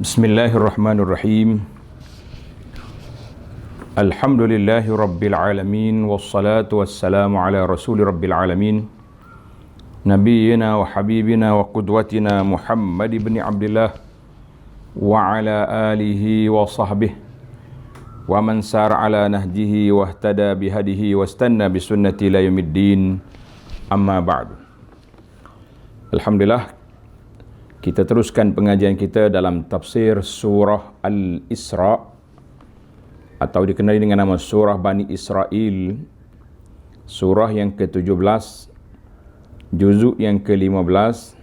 Bismillahirrahmanirrahim. Alhamdulillahi rabbil alamin, wassalatu wassalamu ala rasuli rabbil alamin, nabiyyina wa habibina wa qudwatina Muhammad ibn Abdullah wa ala alihi wa sahbihi wa man sara ala nahjihi wa ihtada bihadihi wa istanna bisunnati ila yaumiddin. Amma ba'du. Alhamdulillah, kita teruskan pengajian kita dalam tafsir surah Al-Isra atau dikenali dengan nama surah Bani Israel, surah yang ke-17, juzuk yang ke-15,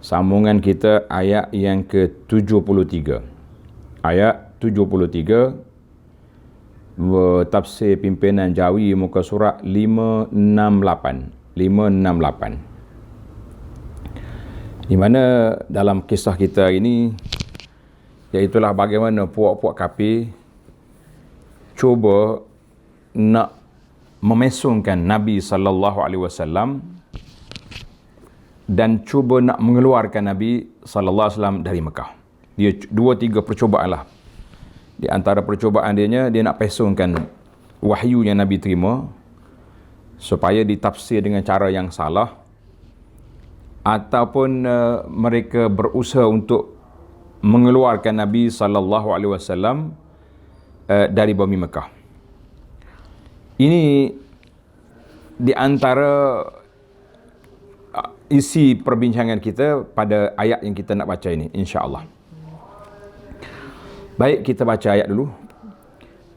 sambungan kita ayat yang ke-73. Ayat 73, tafsir pimpinan Jawi, muka surat 568. Di mana dalam kisah kita ini, iaitulah bagaimana puak-puak kafir cuba nak memesongkan Nabi SAW dan cuba nak mengeluarkan Nabi SAW dari Mekah. Dia 2-3 percubaan lah. Di antara percubaan dia nak pesongkan wahyu yang Nabi terima supaya ditafsir dengan cara yang salah, ataupun mereka berusaha untuk mengeluarkan Nabi SAW dari bumi Mekah. Ini di antara isi perbincangan kita pada ayat yang kita nak baca ini, insya-Allah. Baik, kita baca ayat dulu.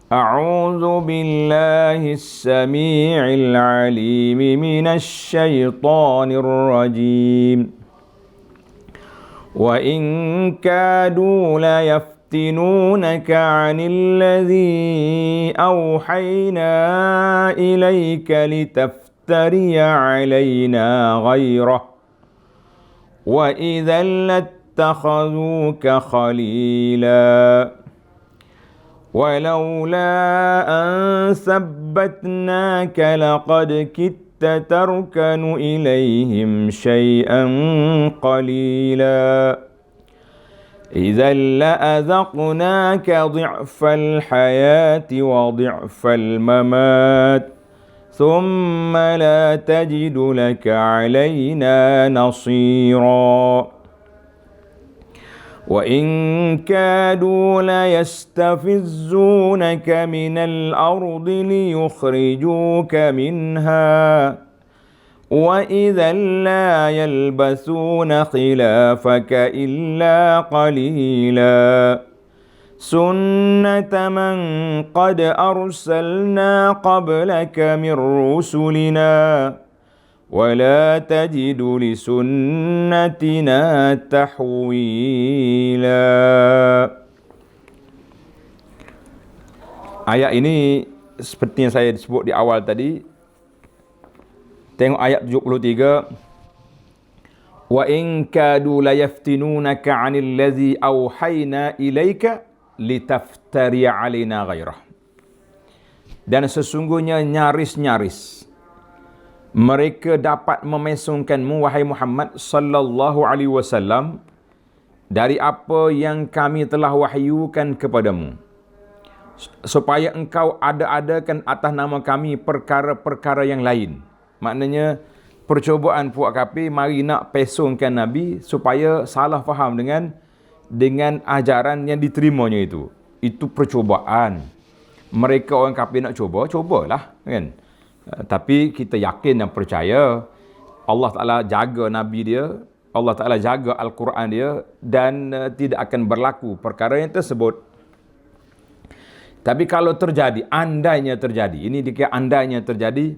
A'udzu billahis samii'il 'aliim minasy syaithaanir rajiim. Wa in kaadu la yaftinunaka 'anil ladzi awhaynaa ilayka litaftariya 'alaynaa ghayrah wa idzan lattakhaduuka khaliilaa ولولا أن ثبتناك لقد كدت تركن إليهم شيئا قليلا إذا لأذقناك ضعف الحياة وضعف الممات ثم لا تجد لك علينا نصيرا وَإِنْ كَادُوا لَيَسْتَفِزُّونَكَ مِنَ الْأَرْضِ لِيُخْرِجُوكَ مِنْهَا وَإِذًا لَا يَلْبَثُونَ خِلَافَكَ إِلَّا قَلِيلًا سُنَّةَ مَنْ قَدْ أَرْسَلْنَا قَبْلَكَ مِنْ رُسُلِنَا وَلَا تَجِدُ لِسُنَّتِنَا تَحْوِيلًا. Ayat ini seperti yang saya sebut di awal tadi. Tengok ayat 73. Wa in kadu la yaftinunaka 'anil ladzi awhayna ilaika litaftari 'alaina ghairah. Dan sesungguhnya nyaris-nyaris mereka dapat memesongkanmu, wahai Muhammad sallallahu alaihi wasallam, dari apa yang kami telah wahyukan kepadamu, supaya engkau ada-adakan atas nama kami perkara-perkara yang lain. Maknanya percubaan puak kafir mari nak pesongkan Nabi supaya salah faham dengan ajaran yang diterimanya itu. Itu percubaan. Mereka orang kafir nak cubalah kan. Tapi kita yakin dan percaya Allah Ta'ala jaga Nabi dia, Allah Ta'ala jaga Al-Quran dia, dan tidak akan berlaku perkara yang tersebut. Tapi kalau terjadi, andainya terjadi, ini dikira andainya terjadi,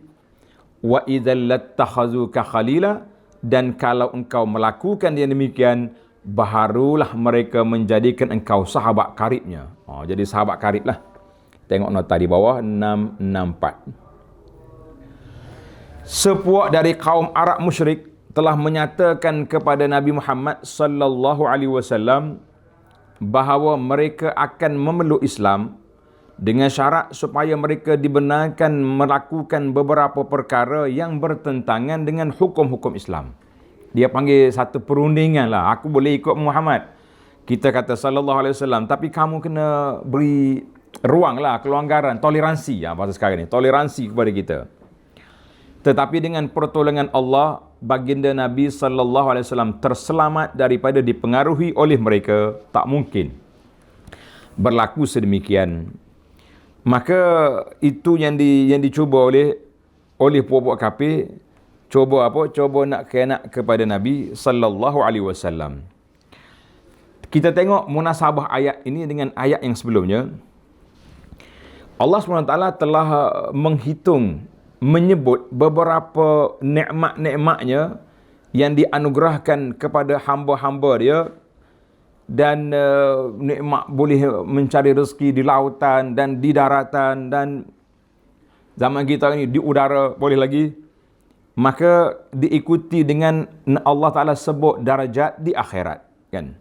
wa idzal lattakhazuka khalila, dan kalau engkau melakukan yang demikian, barulah mereka menjadikan engkau sahabat karibnya. Jadi sahabat karib lah. Tengok nota di bawah 664. Sepuak dari kaum Arab musyrik telah menyatakan kepada Nabi Muhammad sallallahu alaihi wasallam bahawa mereka akan memeluk Islam dengan syarat supaya mereka dibenarkan melakukan beberapa perkara yang bertentangan dengan hukum-hukum Islam. Dia panggil satu perundingan lah. Aku boleh ikut Muhammad kita kata sallallahu alaihi wasallam, tapi kamu kena beri ruanglah, kelonggaran, toleransi bahasa sekarang ni, toleransi kepada kita. Tetapi dengan pertolongan Allah, baginda Nabi sallallahu alaihi wasallam terselamat daripada dipengaruhi oleh mereka. Tak mungkin berlaku sedemikian. Maka itu yang dicuba oleh puak-puak kafir. Cuba apa? Cuba nak khianat kepada Nabi sallallahu alaihi wasallam. Kita tengok munasabah ayat ini dengan ayat yang sebelumnya. Allah SWT telah menghitung, menyebut beberapa nikmat-nikmatnya yang dianugerahkan kepada hamba-hamba dia, dan nikmat boleh mencari rezeki di lautan dan di daratan, dan zaman kita ini di udara boleh lagi. Maka diikuti dengan Allah Ta'ala sebut darajat di akhirat, kan?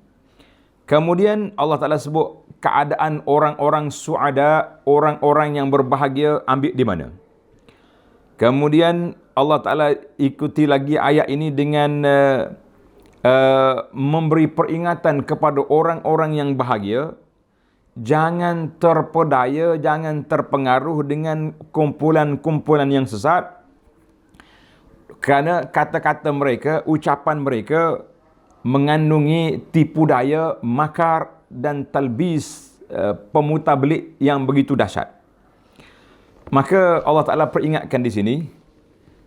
Kemudian Allah Ta'ala sebut keadaan orang-orang suada, orang-orang yang berbahagia, ambil di mana. Kemudian Allah Ta'ala ikuti lagi ayat ini dengan memberi peringatan kepada orang-orang yang bahagia. Jangan terpedaya, jangan terpengaruh dengan kumpulan-kumpulan yang sesat. Kerana kata-kata mereka, ucapan mereka mengandungi tipu daya, makar dan talbis, pemutar belik yang begitu dahsyat. Maka Allah Ta'ala peringatkan di sini,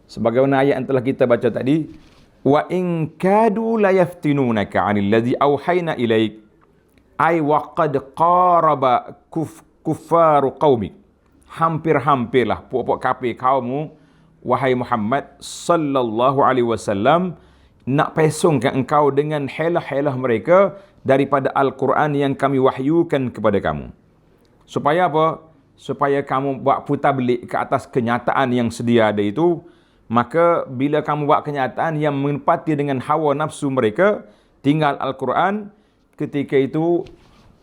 sebagaimana ayat yang telah kita baca tadi, wa in kadu la yaftinunaka 'anil ladzi auhayna ilaik ay wa qad qaraba kuffaru qaumik. Hampir-hampirlah puak-puak kafir kaummu, wahai Muhammad sallallahu alaihi wasallam, nak pesongkan engkau dengan helah-helah mereka daripada Al-Quran yang kami wahyukan kepada kamu. Supaya apa? Supaya kamu buat putar belik ke atas kenyataan yang sedia ada itu. Maka bila kamu buat kenyataan yang menepati dengan hawa nafsu mereka, tinggal Al-Quran, ketika itu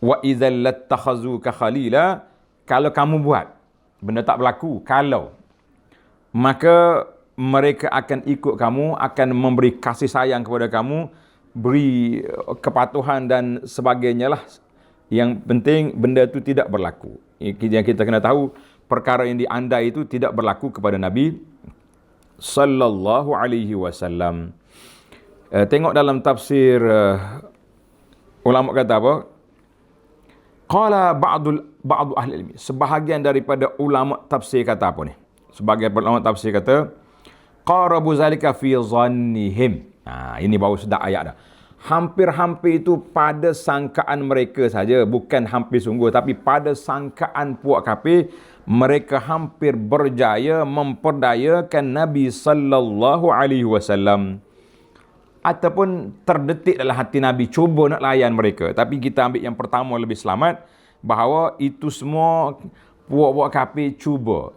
wa idzal lattakhazuka khalila, kalau kamu buat benda tak berlaku, kalau, maka mereka akan ikut kamu, akan memberi kasih sayang kepada kamu, beri kepatuhan dan sebagainya lah. Yang penting benda itu tidak berlaku. Yang kita kena tahu, perkara yang diandai itu tidak berlaku kepada Nabi sallallahu alaihi wasallam. Tengok dalam tafsir, ulama kata apa? Qala ba'du ahli ilmi. Sebahagian daripada ulama tafsir kata apa ni? Sebagian ulama tafsir kata qarabu zalika fi zannihim. Ini baru sedap ayat dah. Hampir-hampir itu pada sangkaan mereka saja, bukan hampir sungguh, tapi pada sangkaan puak kafir, mereka hampir berjaya memperdayakan Nabi sallallahu alaihi wasallam. Ataupun terdetik dalam hati Nabi, cuba nak layan mereka. Tapi kita ambil yang pertama lebih selamat, bahawa itu semua puak-puak kafir cuba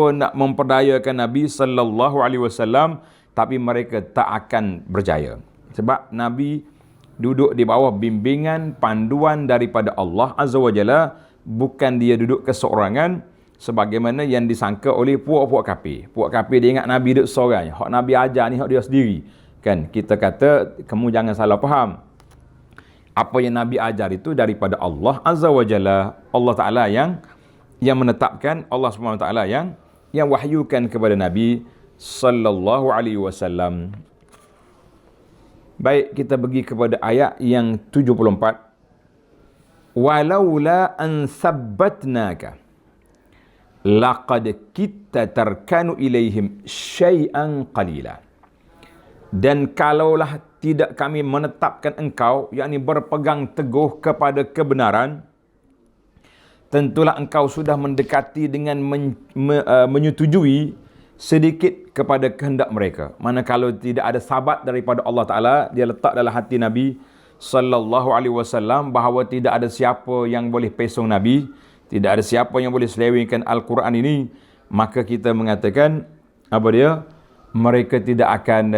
nak memperdayakan Nabi sallallahu alaihi wasallam, tapi mereka tak akan berjaya. Sebab Nabi duduk di bawah bimbingan, panduan daripada Allah Azza wa Jalla, bukan dia duduk keseorangan sebagaimana yang disangka oleh puak-puak kafir. Puak kafir dia ingat Nabi duduk seorang. Hak Nabi ajar ni hak dia sendiri. Kan, kita kata kamu jangan salah faham. Apa yang Nabi ajar itu daripada Allah Azza wa Jalla. Allah Ta'ala yang menetapkan, Allah Subhanahu wa Ta'ala yang wahyukan kepada Nabi sallallahu alaihi wasallam. Baik, kita pergi kepada ayat yang 74. Walaula an sabbatnaka laqad kitta tarkanu ilaihim syai'an qalila. Dan kalaulah tidak kami menetapkan engkau, yakni berpegang teguh kepada kebenaran, tentulah engkau sudah mendekati dengan menyetujui sedikit kepada kehendak mereka. Mana kalau tidak ada sabat daripada Allah Ta'ala, dia letak dalam hati Nabi sallallahu alaihi wasallam bahawa tidak ada siapa yang boleh pesong Nabi, tidak ada siapa yang boleh selewengkan Al-Quran ini, maka kita mengatakan apa dia? Mereka tidak akan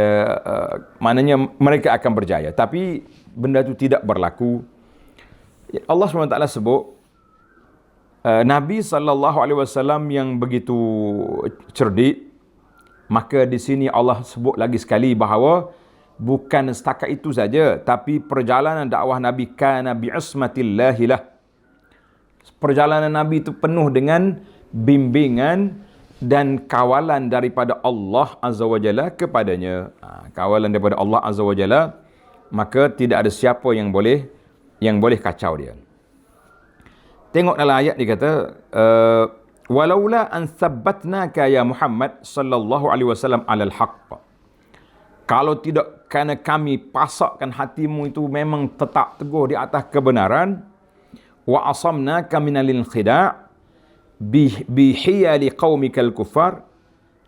maknanya mereka akan berjaya. Tapi benda itu tidak berlaku. Allah SWT sebut Nabi sallallahu alaihi wasallam yang begitu cerdik. Maka di sini Allah sebut lagi sekali bahawa Bukan setakat itu saja, tapi perjalanan dakwah Nabi kana bi'ismatillahi lah. Perjalanan Nabi itu penuh dengan bimbingan dan kawalan daripada Allah Azza wa Jalla kepadanya. Kawalan daripada Allah Azza wa Jalla, maka tidak ada siapa yang boleh kacau dia. Tengok dalam ayat dia kata, walaula an thabbatnaka ya Muhammad sallallahu alaihi wasallam alal haqq. Kalau tidak kerana kami pasakkan hatimu itu memang tetap teguh di atas kebenaran, wa asamnaka minal khida' bihiyali qaumikal kufar,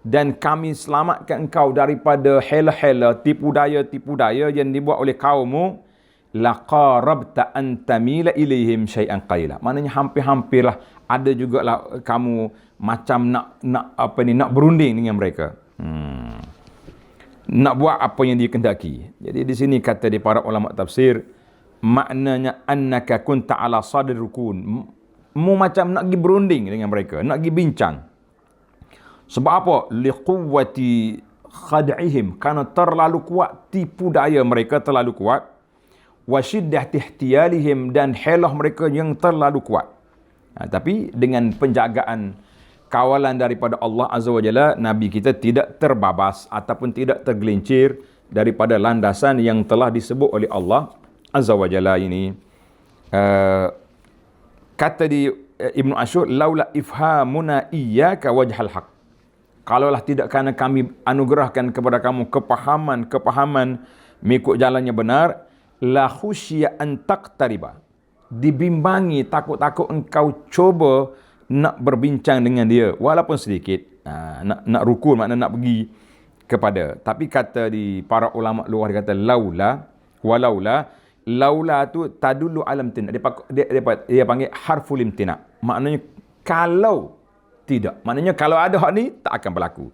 dan kami selamatkan engkau daripada hela-hela, tipu daya yang dibuat oleh kaummu, laqarabta an tamila ilaihim syai'an qalila. Maknanya hampir-hampirlah ada jugalah kamu macam nak berunding dengan mereka. Nak buat apa yang dia kendaki. Jadi di sini kata di para ulama tafsir, maknanya annaka kunta ala sadr rukun. Mu macam nak pergi berunding dengan mereka, nak pergi bincang. Sebab apa? Liquwwati khad'ihim, karena terlalu kuat tipu daya mereka, terlalu kuat. Wa shiddah ihtiyalihim, dan helah mereka yang terlalu kuat. Tapi dengan penjagaan kawalan daripada Allah Azza wa Jalla, Nabi kita tidak terbabas ataupun tidak tergelincir daripada landasan yang telah disebut oleh Allah Azza wa Jalla ini. Kata di Ibnu Ashur, laula ifhamuna iyyaka wajhal haq. Kalaulah tidak kerana kami anugerahkan kepada kamu kepahaman mengikut jalannya benar, la khusya an taqtariba. Dibimbangi, takut-takut engkau coba nak berbincang dengan dia walaupun sedikit, nak rukun, maknanya nak pergi kepada. Tapi kata di para ulama luar, dia kata walaula tu tadullu alam tina, dia panggil harful imtina, maknanya kalau tidak, maknanya kalau ada hak ni tak akan berlaku.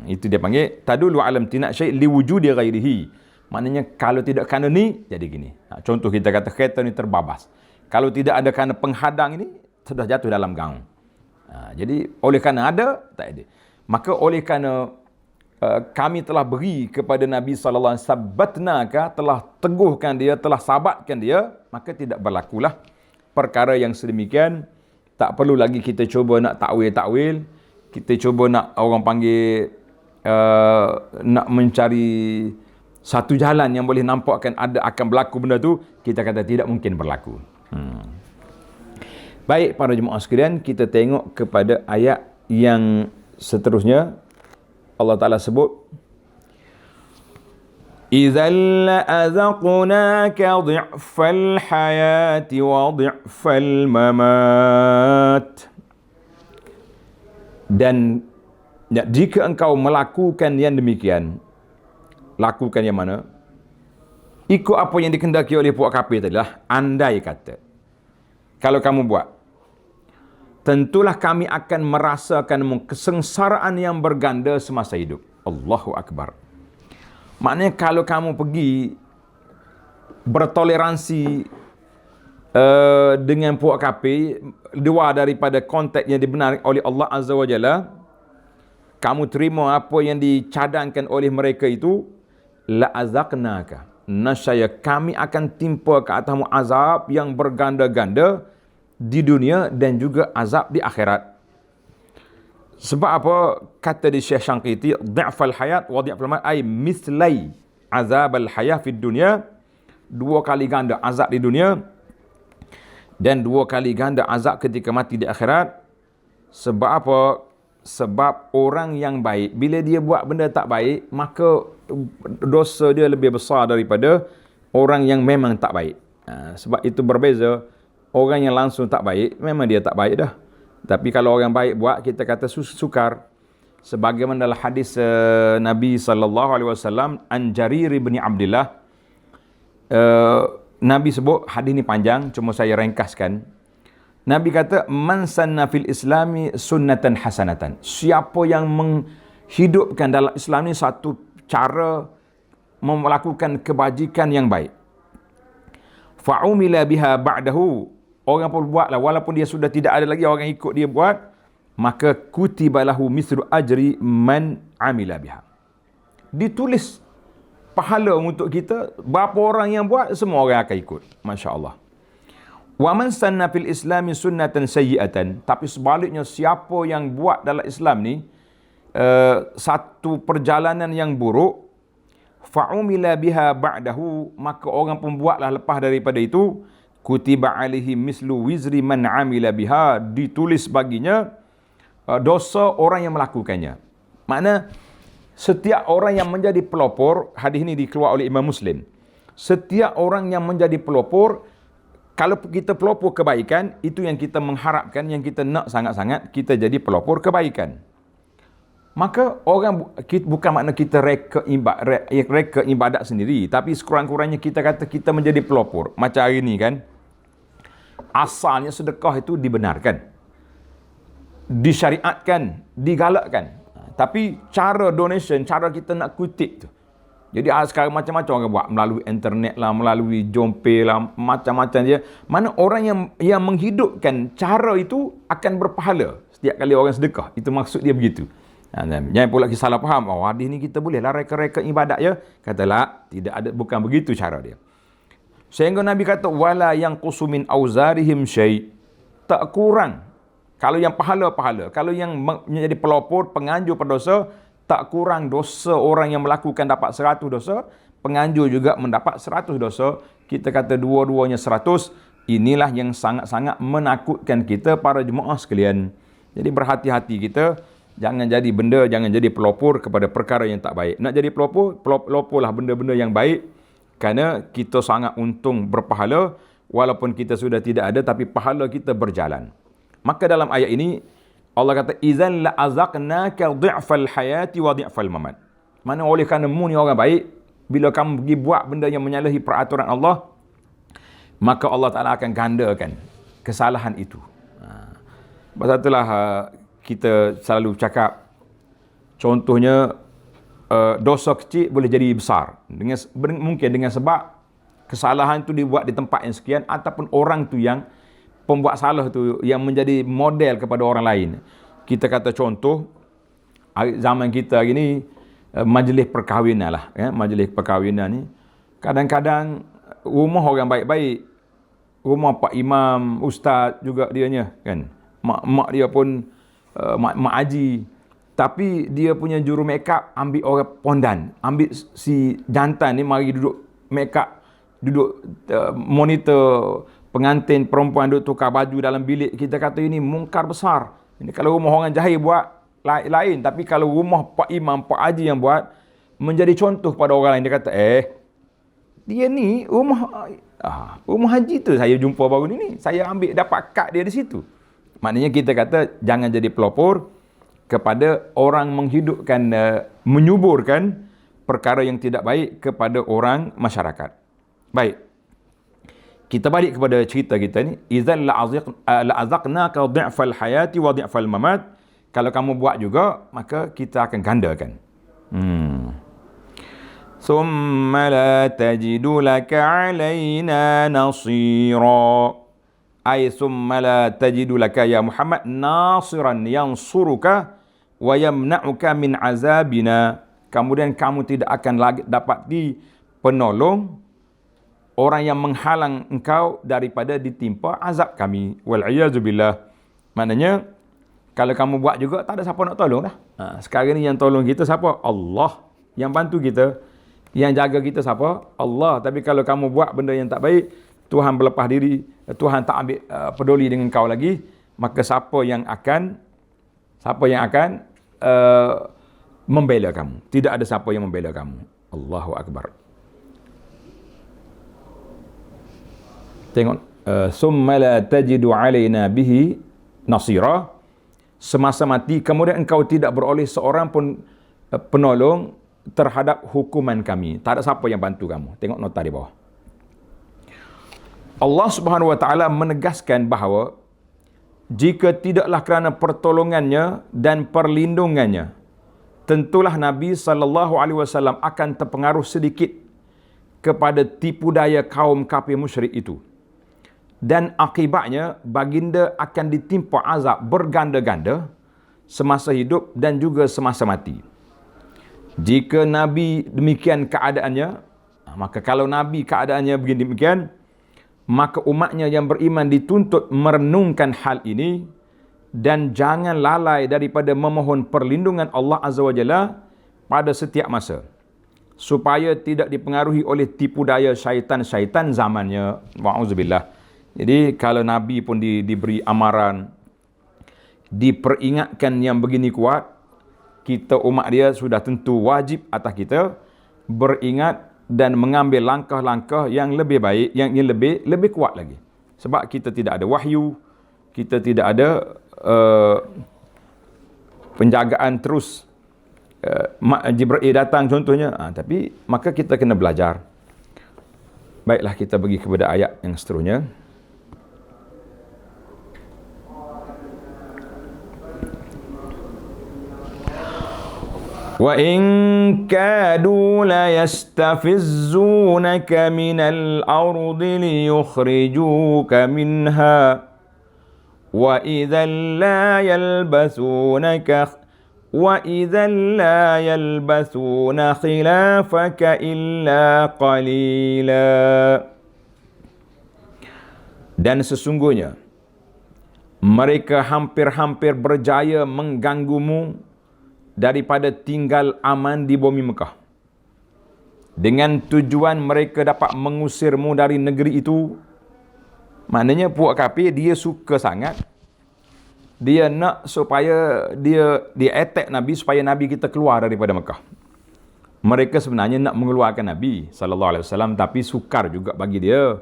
Itu dia panggil tadullu alam tina syai' liwujudi ghairihi, maknanya kalau tidak kerana ni jadi gini. Contoh kita kata kereta ni terbabas, kalau tidak ada kerana penghadang ini sudah jatuh dalam gaung. Jadi oleh kerana ada, tak ada. Maka oleh kerana kami telah beri kepada Nabi sallallahu alaihi wasallam sabbatnaka, telah teguhkan dia, telah sabatkan dia, maka tidak berlakulah perkara yang sedemikian. Tak perlu lagi kita cuba nak takwil, kita cuba nak orang panggil nak mencari satu jalan yang boleh nampakkan akan berlaku benda tu, kita kata tidak mungkin berlaku. Baik para jemaah sekalian, kita tengok kepada ayat yang seterusnya. Allah Ta'ala sebut, idzal la'azaqnaka dhi'fal hayati wa dhi'fal mamat. Dan jika engkau melakukan yang demikian, lakukan yang mana? Ikut apa yang dikendaki oleh puak kafir tadilah. Andai kata, kalau kamu buat, tentulah kami akan merasakan kesengsaraan yang berganda semasa hidup. Allahu Akbar. Maknanya kalau kamu pergi bertoleransi dengan puak kafir, luar daripada konteks yang dibenarkan oleh Allah Azza wa Jalla, kamu terima apa yang dicadangkan oleh mereka itu, la'azaqnaka, nascaya kami akan timpa ke atasmu azab yang berganda-ganda di dunia dan juga azab di akhirat. Sebab apa? Kata di Syekh Syangqiti, dhi'fal hayat wa dhi'fal mamat, ay mislai azabal hayah fid dunya, dua kali ganda azab di dunia dan dua kali ganda azab ketika mati di akhirat. Sebab apa? Sebab orang yang baik, bila dia buat benda tak baik, maka dosa dia lebih besar daripada orang yang memang tak baik. Sebab itu berbeza. Orang yang langsung tak baik, memang dia tak baik dah. Tapi kalau orang baik buat, kita kata sukar. Sebagaimana dalam hadis Nabi SAW, an Jarir bin Abdullah, Nabi sebut, hadis ni panjang, cuma saya ringkaskan. Nabi kata, man sanna fil islami sunnatan hasanatan. Siapa yang menghidupkan dalam Islam ni satu cara melakukan kebajikan yang baik, fa'umila biha ba'dahu, orang pun buatlah, walaupun dia sudah tidak ada lagi orang ikut dia buat, maka kutiba lahu mithlu ajri man amila biha. Ditulis pahala untuk kita. Berapa orang yang buat, semua orang akan ikut. Masya Allah. Wa man sanna fil islami sunnatan sayyi'atan. Tapi sebaliknya, siapa yang buat dalam Islam ni satu perjalanan yang buruk, fa'umila biha ba'dahu, maka orang pembuatlah lepas daripada itu, kutiba alaihi mislu wizri man amila biha, ditulis baginya dosa orang yang melakukannya. Makna setiap orang yang menjadi pelopor, hadis ini dikeluar oleh Imam Muslim, setiap orang yang menjadi pelopor, kalau kita pelopor kebaikan, itu yang kita mengharapkan, yang kita nak sangat-sangat, kita jadi pelopor kebaikan. Maka orang, bukan makna kita reka ibadat sendiri, tapi sekurang-kurangnya kita kata kita menjadi pelopor. Macam hari ni kan, asalnya sedekah itu dibenarkan, disyariatkan, digalakkan. Tapi cara donation, cara kita nak kutip tu, jadi sekarang macam-macam orang buat, melalui internet lah, melalui jompe lah, macam-macam dia. Mana orang yang menghidupkan cara itu akan berpahala setiap kali orang sedekah. Itu maksud dia begitu. Jangan pula kita salah faham, hadis ni kita boleh lah reka-reka ibadat ya. Katalah, tidak ada, bukan begitu cara dia. Sehingga Nabi kata, wala yang kusumin auzarihim syai', tak kurang. Kalau yang pahala-pahala, kalau yang menjadi pelopor, penganjur berdosa, tak kurang dosa orang yang melakukan dapat 100 dosa, penganjur juga mendapat 100 dosa. Kita kata dua-duanya 100. Inilah yang sangat-sangat menakutkan kita para jemaah sekalian. Jadi berhati-hati kita, jangan jadi benda, jangan jadi pelopor kepada perkara yang tak baik. Nak jadi peloporlah benda-benda yang baik, kerana kita sangat untung berpahala, walaupun kita sudah tidak ada, tapi pahala kita berjalan. Maka dalam ayat ini, Allah kata, idzan la azaqnaka dhi'fal hayati wa dhi'fal mamat. Mana oleh kerana mu ni orang baik, bila kamu pergi buat benda yang menyalahi peraturan Allah, maka Allah Ta'ala akan gandakan kesalahan itu. Sebab itulah kita selalu cakap, contohnya dosa kecil boleh jadi besar. Mungkin dengan sebab kesalahan itu dibuat di tempat yang sekian, ataupun orang tu yang pembuat salah tu yang menjadi model kepada orang lain. Kita kata contoh, zaman kita hari ni, majlis perkahwinan lah. Majlis perkahwinan ni, kadang-kadang rumah orang baik-baik, rumah Pak Imam, Ustaz juga dianya kan. Mak dia pun mak haji. Tapi dia punya juru make up ambil orang pondan. Ambil si jantan ni mari duduk make up, duduk monitor pengantin perempuan duduk tukar baju dalam bilik. Kita kata ini mungkar besar. Ini kalau rumah orang jahil buat lain, tapi kalau rumah Pak Imam, Pak Haji yang buat, menjadi contoh pada orang lain. Dia kata, dia ni rumah haji tu saya jumpa baru ni. Saya ambil dapat kad dia di situ. Maknanya kita kata jangan jadi pelopor kepada orang menghidupkan, menyuburkan perkara yang tidak baik kepada orang masyarakat. Baik. Kita balik kepada cerita kita ni. Idzan la'azaqnaka dhi'fal hayati wa dhi'fal mamat. Kalau kamu buat juga, maka kita akan gandakan. Summa la tajidu laka 'alaina nasira. Ay summa la tajidu laka ya Muhammad nasiran yansuruka wa yamna'uka min azabina. Kemudian kamu tidak akan lagi dapat penolong, orang yang menghalang engkau daripada ditimpa azab kami. Wal'iyazubillah. Maknanya, kalau kamu buat juga, tak ada siapa nak tolong dah. Sekarang ni yang tolong kita siapa? Allah. Yang bantu kita, yang jaga kita siapa? Allah. Tapi kalau kamu buat benda yang tak baik, Tuhan berlepas diri, Tuhan tak ambil peduli dengan kau lagi, maka siapa yang akan membela kamu? Tidak ada siapa yang membela kamu. Allahu Akbar. Tengok, summa la tajidu alaina bihi nasira. Semasa mati, kemudian engkau tidak beroleh seorang pun penolong terhadap hukuman kami. Tak ada siapa yang bantu kamu. Tengok nota di bawah. Allah Subhanahu wa taala menegaskan bahawa jika tidaklah kerana pertolongannya dan perlindungannya, tentulah Nabi sallallahu alaihi wasallam akan terpengaruh sedikit kepada tipu daya kaum kafir musyrik itu. Dan akibatnya baginda akan ditimpa azab berganda-ganda semasa hidup dan juga semasa mati. Jika Nabi demikian keadaannya, maka kalau Nabi keadaannya begini demikian, maka umatnya yang beriman dituntut merenungkan hal ini dan jangan lalai daripada memohon perlindungan Allah Azza wa Jalla pada setiap masa, supaya tidak dipengaruhi oleh tipu daya syaitan-syaitan zamannya. Wa'udzubillah. Jadi kalau Nabi pun diberi amaran, diperingatkan yang begini kuat, kita umat dia sudah tentu wajib atas kita beringat dan mengambil langkah-langkah yang lebih baik, yang lebih kuat lagi. Sebab kita tidak ada wahyu, kita tidak ada penjagaan terus. Jibril datang contohnya, tapi maka kita kena belajar. Baiklah, kita pergi kepada ayat yang seterusnya. Wa in kadu la yastafizzunaka minal ardi liyukhrijuka minha wa idzan la yalbasunaka khilafaka illa qalila. Dan sesungguhnya mereka hampir-hampir berjaya mengganggumu daripada tinggal aman di bumi Mekah, dengan tujuan mereka dapat mengusirmu dari negeri itu. Maknanya puak kafir dia suka sangat, dia nak supaya dia attack Nabi, supaya Nabi kita keluar daripada Mekah. Mereka sebenarnya nak mengeluarkan Nabi sallallahu alaihi wasallam, tapi sukar juga bagi dia,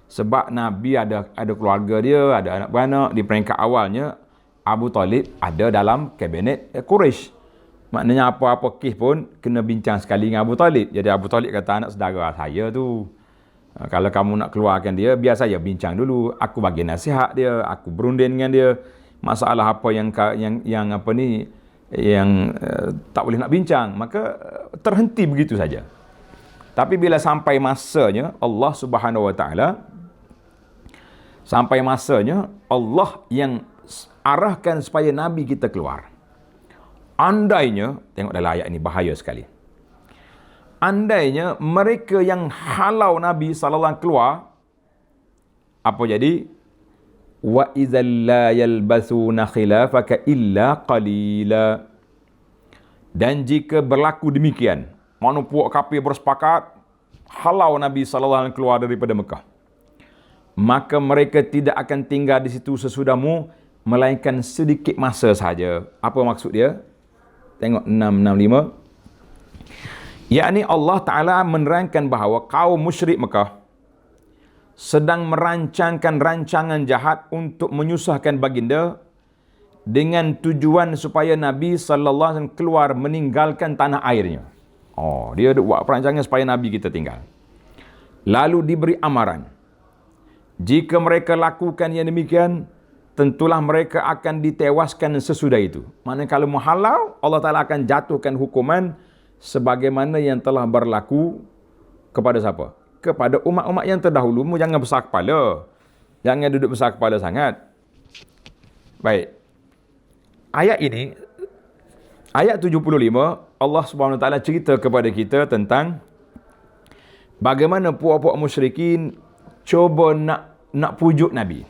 sebab Nabi ada keluarga dia, ada anak beranak. Di peringkat awalnya Abu Talib ada dalam kabinet Quraisy. Maknanya apa-apa kes pun kena bincang sekali dengan Abu Talib. Jadi Abu Talib kata, anak saudara saya tu, kalau kamu nak keluarkan dia, biar saya bincang dulu. Aku bagi nasihat dia, aku berunding dengan dia. Masalah apa yang apa ni, yang tak boleh nak bincang, maka terhenti begitu saja. Tapi bila sampai masanya Allah Subhanahu Wa Taala, sampai masanya Allah yang arahkan supaya Nabi kita keluar. Andainya, tengok dalam ayat ini bahaya sekali. Andainya mereka yang halau Nabi SAW keluar, apa jadi? Wa idzal la yalbasuna khilafaka illa qalila. Dan jika berlaku demikian, mana puak kafir bersepakat halau Nabi SAW keluar daripada Mekah, maka mereka tidak akan tinggal di situ sesudahmu, melainkan sedikit masa saja. Apa maksud dia? Tengok 665. Yakni Allah Ta'ala menerangkan bahawa kaum musyrik Mekah sedang merancangkan rancangan jahat untuk menyusahkan baginda dengan tujuan supaya Nabi sallallahu alaihi wasallam keluar meninggalkan tanah airnya. Oh, dia buat perancangan supaya Nabi kita tinggal. Lalu diberi amaran, jika mereka lakukan yang demikian, tentulah mereka akan ditewaskan sesudah itu. Maknanya kalau menghalau, Allah Ta'ala akan jatuhkan hukuman sebagaimana yang telah berlaku kepada siapa? Kepada umat-umat yang terdahulu. Jangan besar kepala. Jangan duduk besar kepala sangat. Baik. Ayat ini, ayat 75, Allah Subhanahu Wa Ta'ala cerita kepada kita tentang bagaimana puak-puak musyrikin cuba nak pujuk Nabi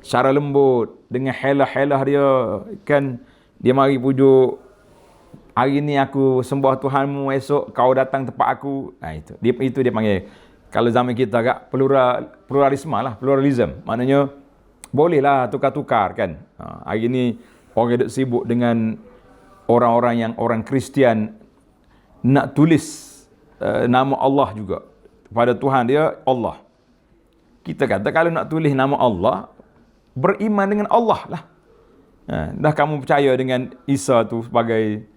secara lembut, dengan helah-helah dia, kan, dia mari pujuk, hari ni aku sembah Tuhanmu, esok kau datang tempat aku. Itu dia panggil, kalau zaman kita agak pluralisme lah, pluralism. Maknanya bolehlah tukar-tukar, kan. Hari ni orang duk sibuk dengan orang-orang yang orang Kristian nak tulis nama Allah juga pada Tuhan dia Allah. Kita kata kalau nak tulis nama Allah, beriman dengan Allah lah. Dah kamu percaya dengan Isa tu sebagai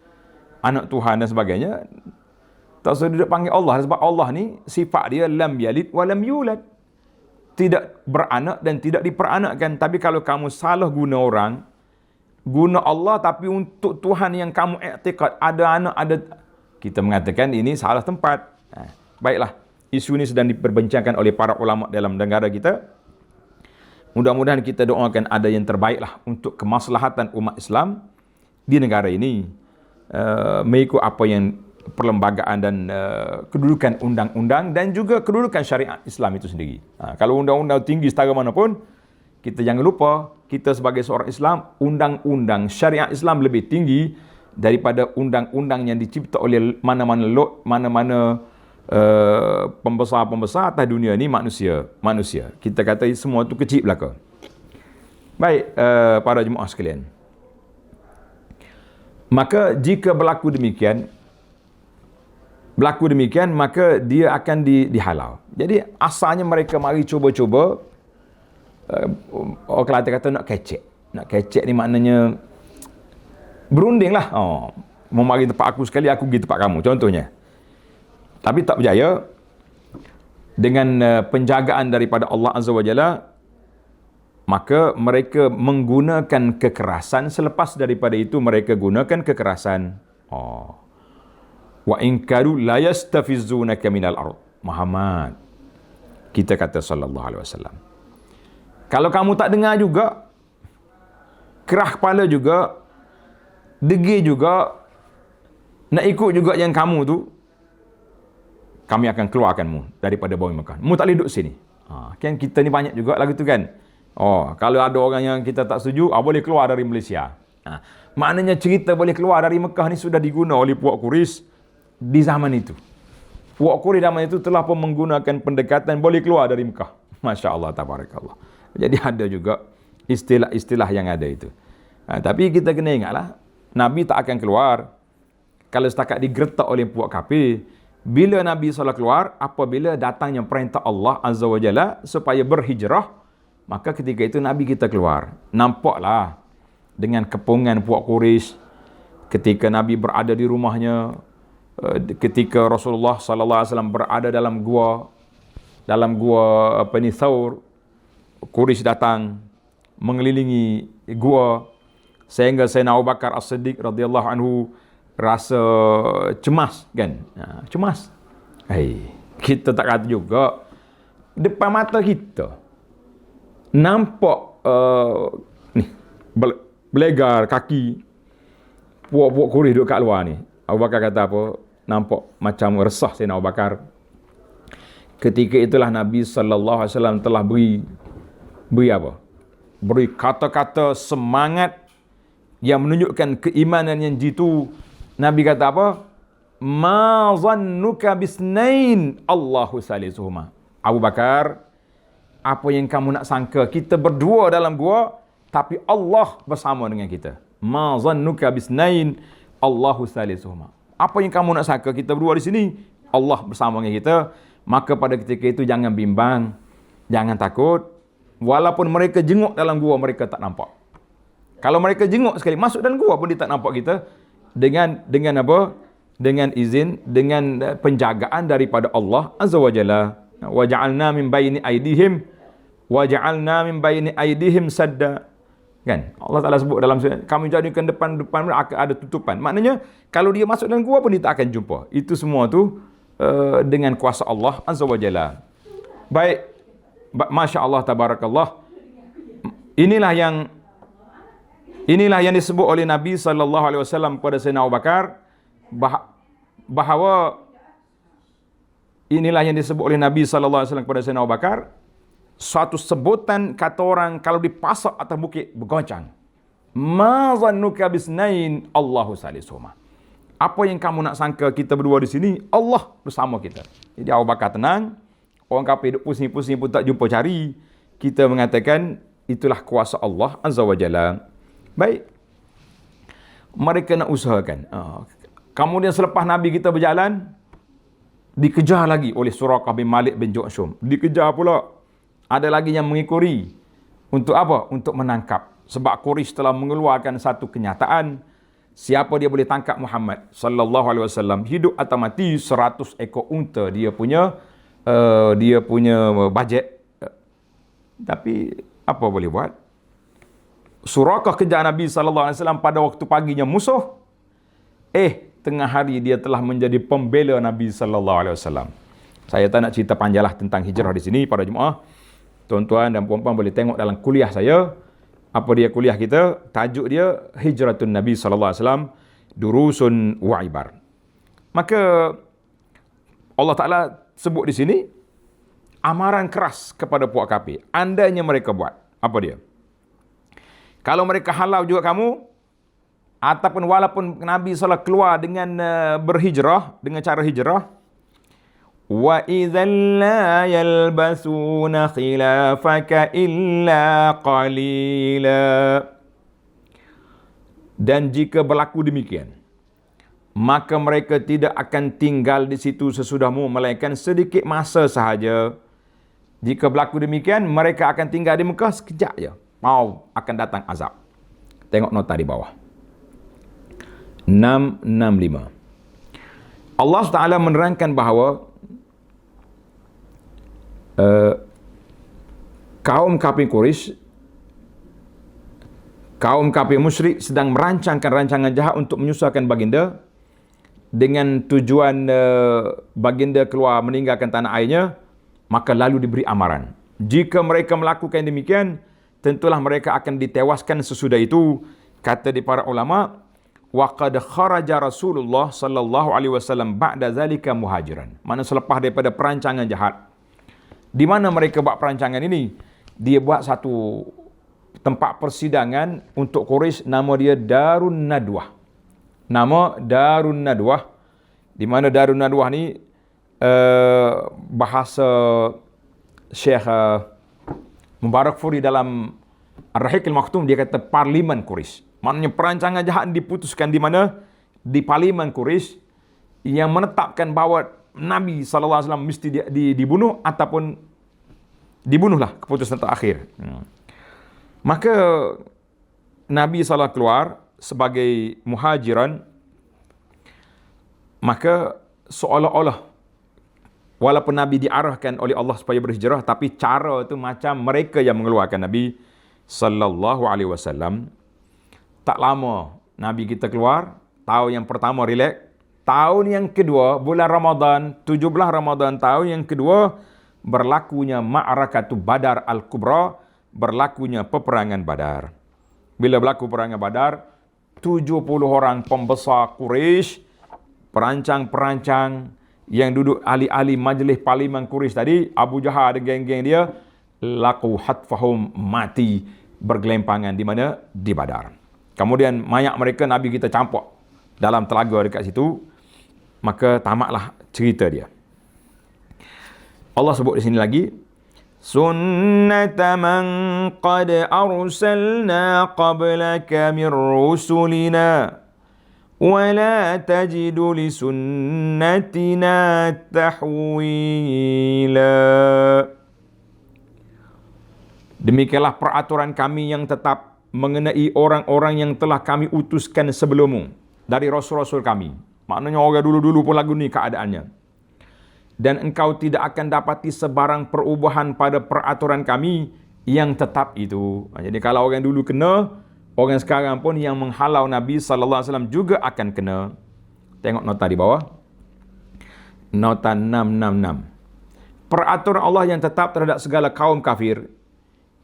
anak Tuhan dan sebagainya, tak usah duduk panggil Allah, sebab Allah ni sifat dia lam yalid wa lam yulad, tidak beranak dan tidak diperanakkan. Tapi kalau kamu salah guna orang, guna Allah tapi untuk Tuhan yang kamu i'tiqad ada anak, ada, kita mengatakan ini salah tempat. Baiklah, isu ini sedang diperbincangkan oleh para ulama dalam negara kita. Mudah-mudahan kita doakan ada yang terbaiklah untuk kemaslahatan umat Islam di negara ini. mengikut apa yang perlembagaan dan kedudukan undang-undang dan juga kedudukan syariat Islam itu sendiri. Kalau undang-undang tinggi setara mana pun, kita jangan lupa, kita sebagai seorang Islam, undang-undang syariat Islam lebih tinggi daripada undang-undang yang dicipta oleh mana-mana pembesar-pembesar atas dunia ni manusia. Kita kata semua tu kecil belaka. Baik, para jemaah sekalian. Maka jika berlaku demikian, maka dia akan dihalau. Jadi asalnya mereka mari cuba-cuba, orang Kelantan kata nak kecek ni maknanya berunding lah. Mau mari tempat aku sekali, aku pergi tempat kamu, contohnya. Tapi tak berjaya. Dengan penjagaan daripada Allah Azza wa Jalla, maka mereka menggunakan kekerasan. Selepas daripada itu mereka gunakan kekerasan. Wa in kadu la yastafizunaka minal ard. Muhammad, kita kata sallallahu alaihi wasallam, kalau kamu tak dengar juga, kerah kepala juga, degil juga, nak ikut juga yang kamu tu, kami akan keluarkanmu daripada bawah Mekah. Mu tak boleh duduk sini. Kan kita ni banyak juga lagu tu kan. Kalau ada orang yang kita tak setuju, boleh keluar dari Malaysia. Maknanya cerita boleh keluar dari Mekah ni sudah diguna oleh puak Quraisy di zaman itu. Puak Quraisy zaman itu telah pun menggunakan pendekatan boleh keluar dari Mekah. Masya Allah, tabarakallah. Jadi ada juga istilah-istilah yang ada itu. Tapi kita kena ingatlah, Nabi tak akan keluar kalau setakat digertak oleh puak kafir. Bila Nabi SAW keluar, apabila datangnya perintah Allah Azza wa Jalla supaya berhijrah, maka ketika itu Nabi kita keluar. Nampaklah dengan kepungan puak Quraisy ketika Nabi berada di rumahnya, ketika Rasulullah SAW berada dalam gua Thawr, Quraisy datang mengelilingi gua sehingga Sayyidina Abu Bakar As-Siddiq radhiyallahu anhu rasa cemas kan. Cemas. Kita tak kata juga, depan mata kita nampak belegar kaki puak-puak Quraisy duduk kat luar ni. Abu Bakar kata apa? Nampak macam resah Sayyidina Abu Bakar. Ketika itulah Nabi sallallahu alaihi wasallam telah beri apa? Beri kata-kata semangat yang menunjukkan keimanan yang jitu. Nabi kata apa? Ma zannuka bisnain Allahu salisuhuma. Abu Bakar, apa yang kamu nak sangka? Kita berdua dalam gua, tapi Allah bersama dengan kita. Ma zannuka bisnain Allahu salisuhuma. Apa yang kamu nak sangka? Kita berdua di sini, Allah bersama dengan kita. Maka pada ketika itu jangan bimbang, jangan takut. Walaupun mereka jenguk dalam gua, mereka tak nampak. Kalau mereka jenguk sekali masuk dalam gua pun dia tak nampak kita. Dengan apa? Dengan izin, dengan penjagaan daripada Allah Azza wa Jalla. Wa ja'alna min baini aydihim sadda. Kan? Allah Taala sebut dalam surah, kami jadikan depan mereka ada tutupan. Maknanya kalau dia masuk dalam gua pun dia tak akan jumpa. Itu semua tu dengan kuasa Allah Azza wa Jalla. Baik, Masya Allah, tabarakallah. Inilah yang disebut oleh Nabi SAW kepada Sayyidina Abu Bakar, bahawa inilah yang disebut oleh Nabi SAW kepada Sayyidina Abu Bakar, suatu sebutan kata orang kalau dipasak atas bukit bergoncang. Ma zannuka bisnain Allahu salisuhuma. Apa yang kamu nak sangka kita berdua di sini, Allah bersama kita. Jadi Abu Bakar tenang, orang kafir duk pusing-pusing pun tak jumpa cari. Kita mengatakan itulah kuasa Allah Azza wa Jalla. Baik, mereka nak usahakan. Kemudian selepas Nabi kita berjalan, dikejar lagi oleh Suraqah bin Malik bin Ju'shum. Dikejar pula. Ada lagi yang mengikuti. Untuk apa? Untuk menangkap. Sebab Quraisy telah mengeluarkan satu kenyataan, siapa dia boleh tangkap Muhammad sallallahu alaihi wasallam hidup atau mati, 100 ekor unta dia punya bajet. Tapi apa boleh buat? Suraqah kejar Nabi sallallahu alaihi wasallam pada waktu paginya musuh. Tengah hari dia telah menjadi pembela Nabi sallallahu alaihi wasallam. Saya tak nak cerita panjanglah tentang hijrah di sini para jemaah. Tuan-tuan dan puan-puan boleh tengok dalam kuliah saya. Apa dia kuliah kita? Tajuk dia Hijratun Nabi sallallahu alaihi wasallam. durusun wa ibar. Maka Allah Ta'ala sebut di sini amaran keras kepada puak kafir. Andainya mereka buat, apa dia? Kalau mereka halau juga kamu, ataupun walaupun Nabi SAW keluar dengan berhijrah, dengan cara hijrah, wa idzal la yalbasuna khilafaka illa qalila. Dan jika berlaku demikian, maka mereka tidak akan tinggal di situ sesudahmu melainkan sedikit masa sahaja. Jika berlaku demikian, mereka akan tinggal di Mekah sekejap je. Mau akan datang azab. Tengok nota di bawah. 665. Allah Taala menerangkan bahawa kaum kafir Quraisy, kaum kafir musyrik sedang merancangkan rancangan jahat untuk menyusahkan baginda dengan tujuan baginda keluar meninggalkan tanah airnya, maka lalu diberi amaran. Jika mereka melakukan demikian, tentulah mereka akan ditewaskan sesudah itu. Kata di para ulama, wa qad kharaja Rasulullah sallallahu alaihi wasallam ba'da zalika muhajiran. Mana selepas daripada perancangan jahat. Di mana mereka buat perancangan ini? Dia buat satu tempat persidangan untuk Quraisy, nama dia Darun Nadwah. Nama Darun Nadwah. Di mana Darun Nadwah ni bahasa Syekh Mubarak Furi dalam Ar-Rahiq Al-Maktum, dia kata parlimen Quraisy. Maknanya perancangan jahat diputuskan di mana? Di parlimen Quraisy yang menetapkan bahawa Nabi SAW mesti dibunuh ataupun dibunuhlah, keputusan terakhir. Maka Nabi SAW keluar sebagai muhajiran, maka seolah-olah walaupun Nabi diarahkan oleh Allah supaya berhijrah, tapi cara itu macam mereka yang mengeluarkan Nabi sallallahu alaihi wasallam. Tak lama Nabi kita keluar, tahun yang pertama relax, tahun yang kedua bulan Ramadan, 17 Ramadan tahun yang kedua berlakunya Ma'rakatu Badar Al-Kubra, berlakunya peperangan Badar. Bila berlaku peperangan Badar, 70 orang pembesar Quraisy, perancang-perancang yang duduk ahli-ahli majlis parlimen Quraisy tadi, Abu Jahal dan geng-geng dia, laku hatfahum, mati bergelempangan di mana? Di Badar. Kemudian mayat mereka Nabi kita campak dalam telaga dekat situ. Maka tamatlah cerita dia. Allah sebut di sini lagi, sunnata man qad arsalna qablaka min rusulina wa la tajidu li sunnatina tahwila. Demikianlah peraturan kami yang tetap mengenai orang-orang yang telah kami utuskan sebelummu dari rasul-rasul kami. Maknanya orang dulu-dulu pun lagu ni keadaannya. Dan engkau tidak akan dapati sebarang perubahan pada peraturan kami yang tetap itu. Jadi kalau orang dulu kena, orang sekarang pun yang menghalau Nabi SAW juga akan kena. Tengok nota di bawah. Nota 666. Peraturan Allah yang tetap terhadap segala kaum kafir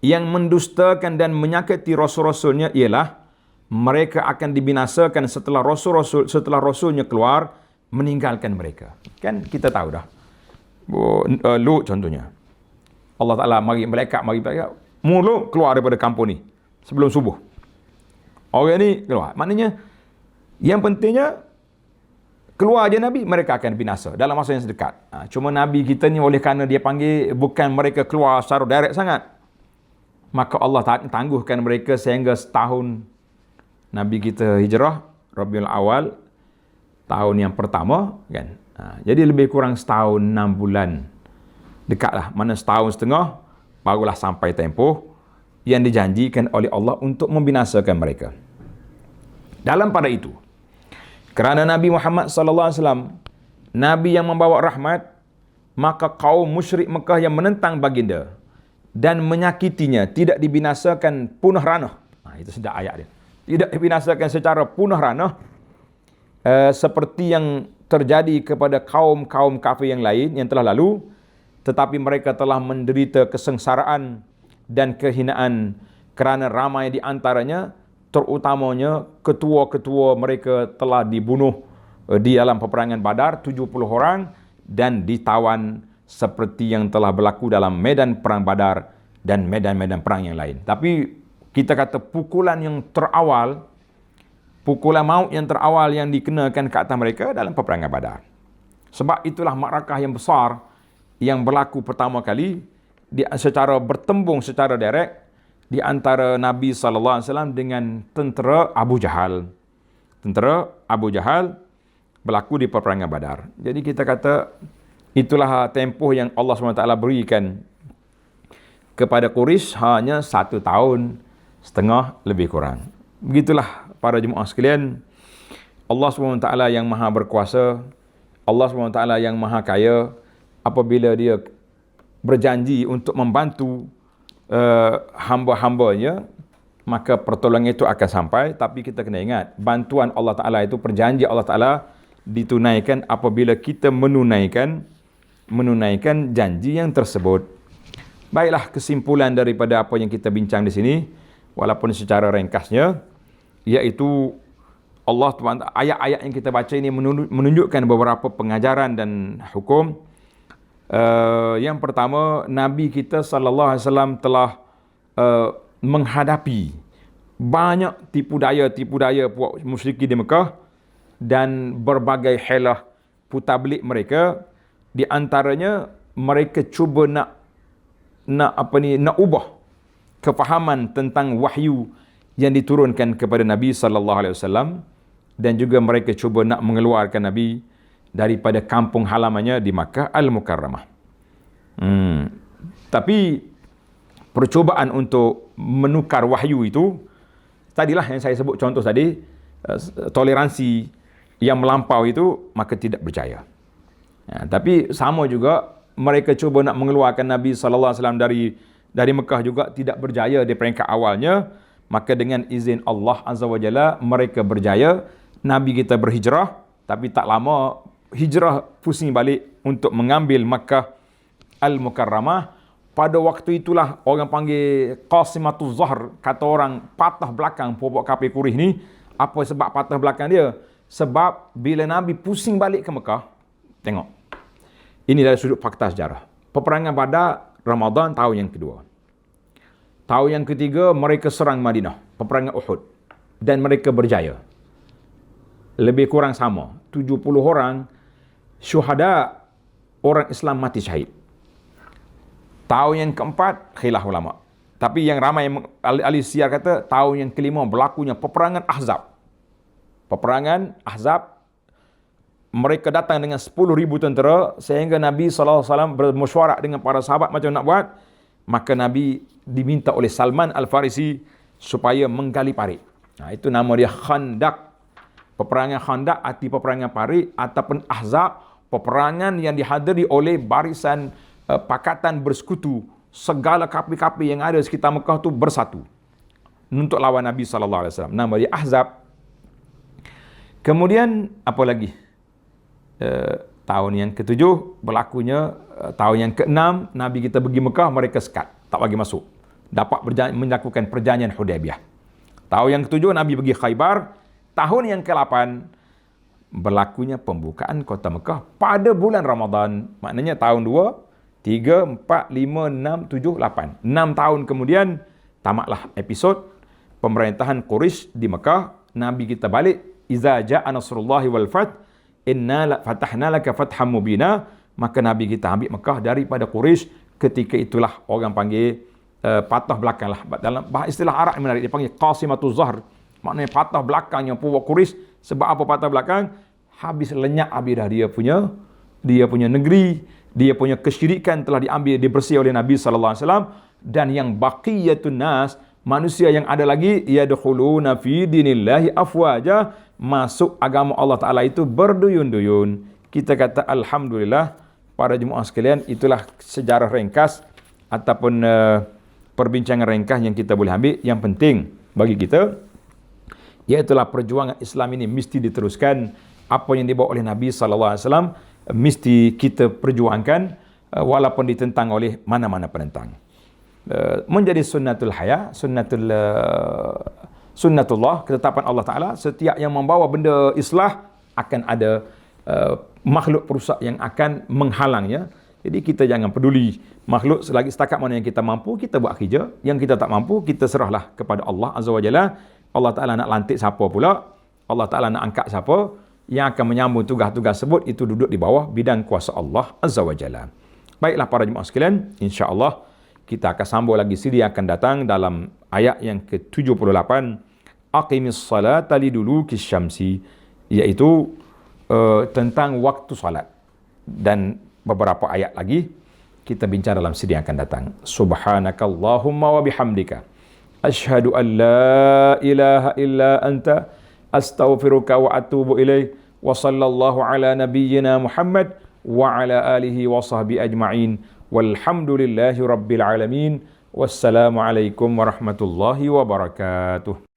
yang mendustakan dan menyakiti rasul-rasulnya ialah mereka akan dibinasakan setelah rasulnya keluar meninggalkan mereka. Kan kita tahu dah. Lut contohnya. Allah Ta'ala mari malaikat mulu keluar daripada kampung ni sebelum subuh. Orang ni keluar. Maknanya yang pentingnya keluar je Nabi, mereka akan binasa dalam masa yang sedekat. Cuma Nabi kita ni oleh kerana dia panggil bukan mereka keluar secara direct sangat, maka Allah tangguhkan mereka sehingga setahun Nabi kita hijrah, Rabiul Awal, tahun yang pertama kan. Jadi lebih kurang setahun 6 bulan. Dekatlah, mana setahun setengah barulah sampai tempoh yang dijanjikan oleh Allah untuk membinasakan mereka. Dalam pada itu, kerana Nabi Muhammad SAW Nabi yang membawa rahmat, maka kaum musyrik Mekah yang menentang baginda dan menyakitinya tidak dibinasakan punah ranah. Itu sedap ayat dia. Tidak dibinasakan secara punah ranah seperti yang terjadi kepada kaum-kaum kafir yang lain yang telah lalu, tetapi mereka telah menderita kesengsaraan dan kehinaan kerana ramai di antaranya terutamanya ketua-ketua mereka telah dibunuh di dalam peperangan Badar 70 orang dan ditawan seperti yang telah berlaku dalam medan perang Badar dan medan-medan perang yang lain. Tapi kita kata pukulan maut yang terawal yang dikenakan ke atas mereka dalam peperangan Badar. Sebab itulah makrakah yang besar yang berlaku pertama kali secara bertembung secara direct di antara Nabi SAW dengan tentera Abu Jahal. Tentera Abu Jahal berlaku di peperangan Badar. Jadi kita kata itulah tempoh yang Allah SWT berikan kepada Quraisy hanya 1 tahun setengah lebih kurang. Begitulah para jemaah sekalian, Allah SWT yang maha berkuasa, Allah SWT yang maha kaya, apabila dia berjanji untuk membantu hamba-hambanya, maka pertolongan itu akan sampai. Tapi kita kena ingat, bantuan Allah Ta'ala itu, perjanji Allah Ta'ala ditunaikan apabila kita menunaikan janji yang tersebut. Baiklah, kesimpulan daripada apa yang kita bincang di sini, walaupun secara ringkasnya, iaitu Allah Ta'ala, ayat-ayat yang kita baca ini menunjukkan beberapa pengajaran dan hukum. Yang pertama, Nabi kita sallallahu alaihi wasallam telah menghadapi banyak tipu daya puak musyrikin di Mekah dan berbagai helah putar-belik mereka. Di antaranya mereka cuba nak ubah kefahaman tentang wahyu yang diturunkan kepada Nabi sallallahu alaihi wasallam, dan juga mereka cuba nak mengeluarkan Nabi daripada kampung halamannya di Makkah Al-Mukarramah. Tapi percubaan untuk menukar wahyu itu, tadilah yang saya sebut contoh tadi, toleransi yang melampau itu, maka tidak berjaya. Tapi sama juga mereka cuba nak mengeluarkan Nabi sallallahu alaihi wasallam dari Mekah juga tidak berjaya di peringkat awalnya. Maka dengan izin Allah Azza wa Jalla mereka berjaya. Nabi kita berhijrah, tapi tak lama hijrah pusing balik untuk mengambil Makkah Al-Mukarramah. Pada waktu itulah orang panggil Qasimatuz Zahr, kata orang patah belakang puak kafir Quraisy ni. Apa sebab patah belakang dia? Sebab bila Nabi pusing balik ke Mekah, tengok, ini dari sudut fakta sejarah. Peperangan Badar Ramadan tahun yang kedua. Tahun yang ketiga mereka serang Madinah, peperangan Uhud, dan mereka berjaya. Lebih kurang sama, 70 orang syuhada, orang Islam mati syahid. Tahun yang keempat khilaf ulama. Tapi yang ramai ahli siyar kata tahun yang kelima berlakunya peperangan Ahzab. Peperangan Ahzab, mereka datang dengan 10,000 tentera sehingga Nabi SAW bermesyuarat dengan para sahabat macam nak buat. Maka Nabi diminta oleh Salman Al-Farisi supaya menggali parit. Itu nama dia Khandaq. Peperangan Khandaq arti peperangan parit, ataupun Ahzab, peperangan yang dihadiri oleh barisan pakatan bersekutu. Segala kapi-kapi yang ada sekitar Mekah tu bersatu untuk lawan Nabi SAW. Nama dia Ahzab. Kemudian apa lagi? Tahun yang ketujuh berlakunya, tahun yang keenam Nabi kita pergi Mekah, mereka sekat, tak bagi masuk. Dapat melakukan perjanjian Hudaybiyah. Tahun yang ketujuh Nabi pergi Khaybar. Tahun yang ke-8 berlakunya pembukaan kota Mekah pada bulan Ramadan. Maknanya tahun 2, 3, 4, 5, 6, 7, 8. 6 tahun kemudian tamatlah episod pemerintahan Quraisy di Mekah. Nabi kita balik. Iza ja'a nasrullahi wal fath, inna fatahna laka fatham mubina. Maka Nabi kita ambil Mekah daripada Quraisy. Ketika itulah orang panggil patah belakang lah. Dalam bahasa istilah Arab yang menarik, dia panggil Qasimatuz Zahr. Maknanya patah belakangnya puak Quraisy. Sebab apa patah belakang? Habis lenyap habis dah dia punya negeri, dia punya kesyirikan telah diambil, dibersih oleh Nabi sallallahu alaihi wasallam. Dan yang baqiyatun nas, manusia yang ada lagi, yadkhuluna fi dinillahi afwaja, masuk agama Allah Taala itu berduyun-duyun. Kita kata alhamdulillah para jemaah sekalian, itulah sejarah ringkas ataupun perbincangan ringkas yang kita boleh ambil. Yang penting bagi kita, iaitulah perjuangan Islam ini mesti diteruskan. Apa yang dibawa oleh Nabi SAW mesti kita perjuangkan walaupun ditentang oleh mana-mana penentang. Menjadi sunnatul haya, sunnatul sunnatullah, ketetapan Allah Ta'ala, setiap yang membawa benda islah akan ada makhluk perusak yang akan menghalangnya. Jadi kita jangan peduli makhluk, selagi setakat mana yang kita mampu, kita buat kerja. Yang kita tak mampu, kita serahlah kepada Allah Azza wa Jalla. Allah Ta'ala nak lantik siapa pula, Allah Ta'ala nak angkat siapa, yang akan menyambung tugas-tugas tersebut, itu duduk di bawah bidang kuasa Allah Azza wa Jalla. Baiklah para jemaah sekalian, insya-Allah kita akan sambung lagi siri yang akan datang dalam ayat yang ke-78, aqimis salata lidulukis syamsi, iaitu tentang waktu salat, dan beberapa ayat lagi kita bincang dalam siri yang akan datang. Subhanakallahumma wa bihamdika asyhadu an la ilaha illa anta astaghfiruka wa atubu ilaik. Wa sallallahu ala nabiyyina Muhammad wa ala alihi wa sahbihi ajma'in. Walhamdulillahi rabbil alamin. Wassalamu alaikum warahmatullahi wabarakatuh.